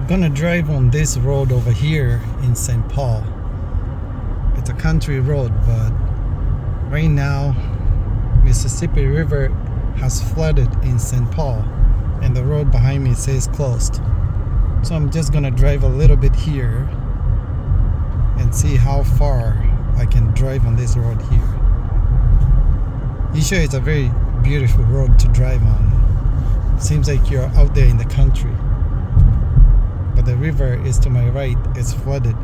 gonna drive on this road over here in St. Paul. It's a country road, but right now Mississippi River has flooded in St. Paul and the road behind me says closed. So I'm just gonna drive a little bit here and see how far I can drive on this road here. Usually it's a very beautiful road to drive on. Seems like you're out there in the country. But the river is to my right. It's flooded.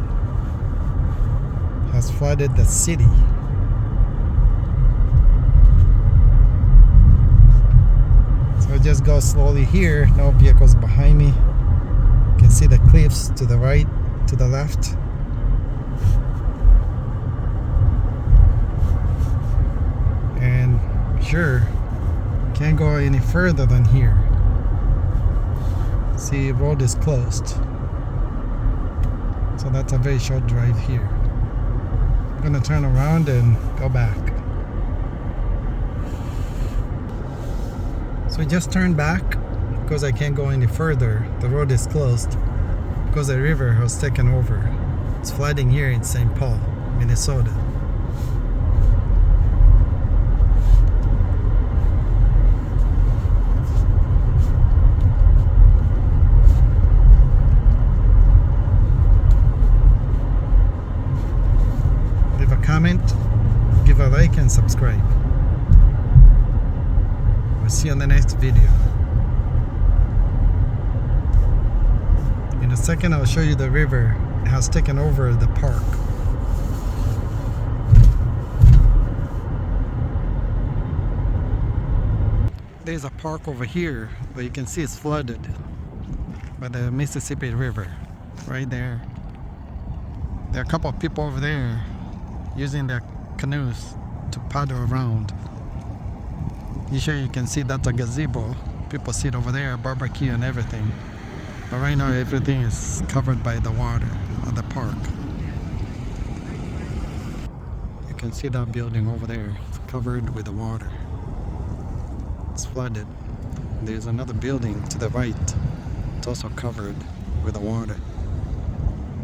Has flooded the city. So I just go slowly here. No vehicles behind me. You can see the cliffs to the right, to the left. And sure, can't go any further than here. See, road is closed. So that's a very short drive here. I'm gonna turn around and go back. So I just turned back because I can't go any further. The road is closed because the river has taken over. It's flooding here in St. Paul, Minnesota. Comment, give a like and subscribe. We'll see you on the next video. In a second I'll show you the river. It has taken over the park. There's a park over here, but you can see it's flooded by the Mississippi River. Right there. There are a couple of people over there using their canoes to paddle around. Usually you can see that's a gazebo. People sit over there, barbecue and everything. But right now everything is covered by the water of the park. You can see that building over there. It's covered with the water. It's flooded. There's another building to the right. It's also covered with the water.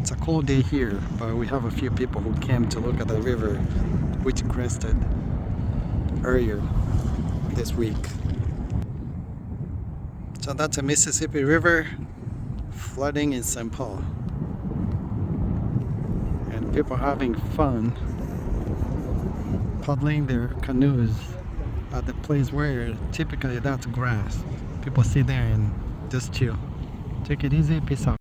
It's a cold day here, but we have a few people who came to look at the river which crested earlier this week. So that's a Mississippi River flooding in St. Paul. And people having fun paddling their canoes at the place where typically that's grass. People sit there and just chill. Take it easy, peace out.